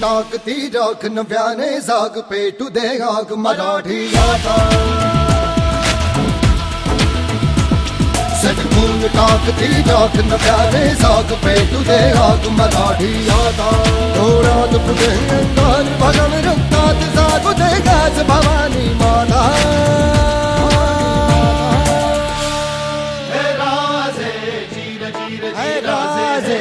टाकती राख नव्याने जाग पेटू दे आग मराठी आता सटकून टाकती राख नव्याने जाग पेटू दे आग मराठी आता थोरात पुढे अंगार भगन रक्तात जागू दे गाज भवानी माता हे राजे जीर जीर हे राजे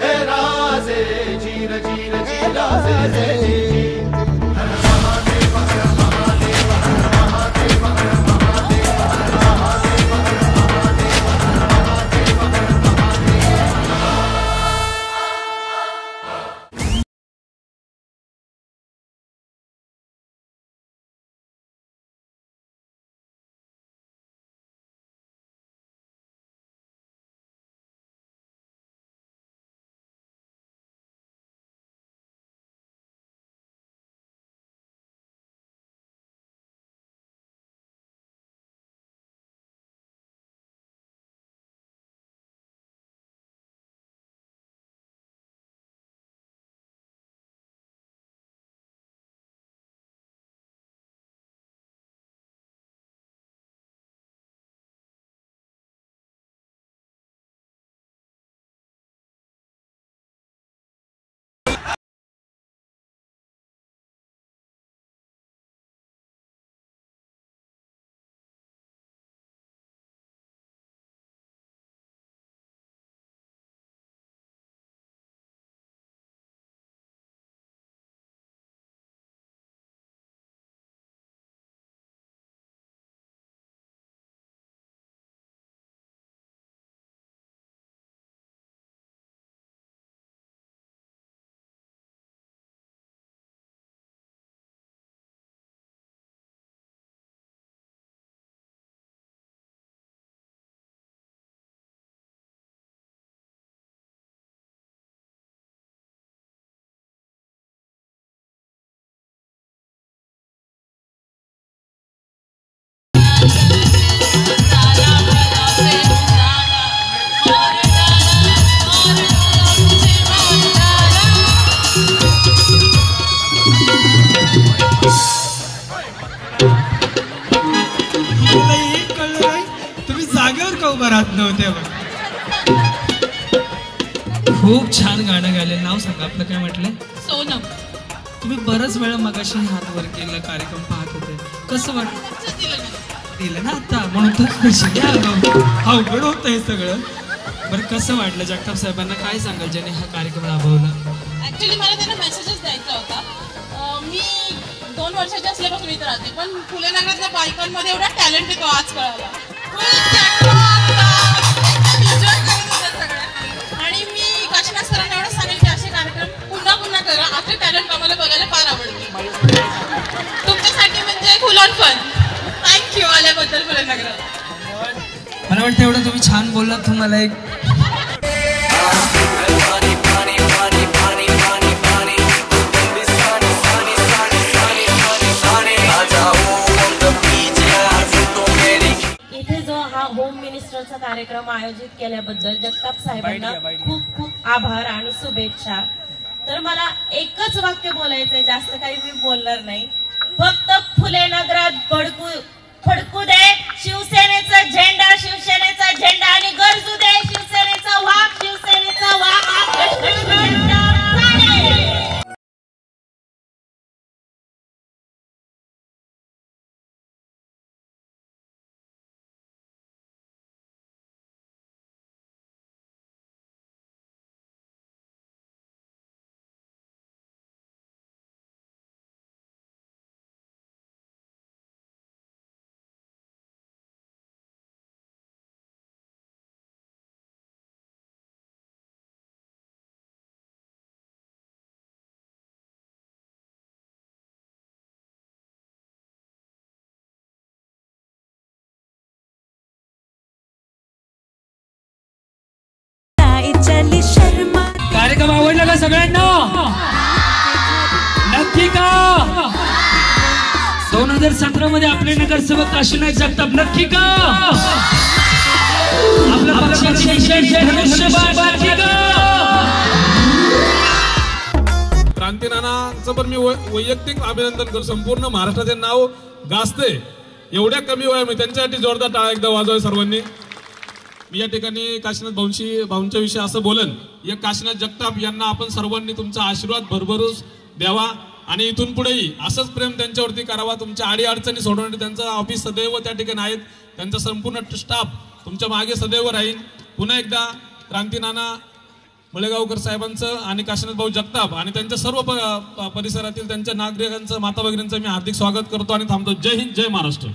हे राजे जीर जीर जीर राजे खूप छान गाणं गायले. नाव सांगा आपलं, काय म्हटलं? सोनम. तुम्ही बरच वेळा मगाशी हात वर केला, कार्यक्रम पाहत होते, कसं वाटलं? दिलं ना आता, म्हणून तर खुशी अवघड होतं हे सगळं. बरं कसं वाटलं? जगताप साहेबांना काय सांगाल ज्याने हा कार्यक्रम राबवला? ऍक्च्युली मला त्यांना मेसेजेस द्यायचा होता. मी 2 वर्षाची असल्यापासून इथे राहते, पण फुले नगरातल्या बायकांमध्ये एवढा टॅलेंट येतो आज कळाला. आणि मी काशीनाथ सरांना एवढं सांगेल की असे कार्यक्रम पुन्हा पुन्हा करा. आपले टॅलेंट आम्हाला बघायला फार आवडते. तुमच्यासाठी म्हणजे फुल ऑन फन. थँक्यू आल्याबद्दल फुले नगरात. मला वाटतं एवढं तुम्ही छान बोललात. तुम्हाला एक होम मिनिस्टरचा कार्यक्रम आयोजित केल्याबद्दल जगताप साहेबांना खूप खूप आभार आणि शुभेच्छा. तर मला एकच वाक्य बोलायचंय, जास्त काही मी बोलणार नाही. फक्त फुले नगरात फडकू दे शिवसेनेचा झेंडा, शिवसेनेचा झेंडा, आणि गरजू दे शिवसेने सगळ्यांना नक्की का 2017 मध्ये आपले नगरसेवक काशीनाथ जगताप नक्की का आपल्या पक्षाची विशेष धनुष्यबाण नक्की का? क्रांती नानांचं पण मी वैयक्तिक अभिनंदन करतो. संपूर्ण महाराष्ट्राचे नाव गाजते एवढ्या कमी वयामध्ये. त्यांच्यासाठी जोरदार टाळ्या एकदा वाजवाय सर्वांनी. मी या ठिकाणी काशीनाथ भाऊंच्या विषयी असं बोलन, या काशीनाथ जगताप यांना आपण सर्वांनी तुमचा आशीर्वाद भरभरूच द्यावा आणि इथून पुढेही असंच प्रेम त्यांच्यावरती करावा. तुमच्या अडी अडचणी सोडवण्यासाठी त्यांचं ऑफिस सदैव त्या ठिकाणी आहेत. त्यांचा संपूर्ण स्टाफ तुमच्या मागे सदैव राहील. पुन्हा एकदा क्रांती नाना मळेगावकर साहेबांचं आणि काशीनाथ भाऊ जगताप आणि त्यांच्या सर्व परिसरातील त्यांच्या नागरिकांचं माता भगिनींचं मी हार्दिक स्वागत करतो आणि थांबतो. जय हिंद, जय महाराष्ट्र.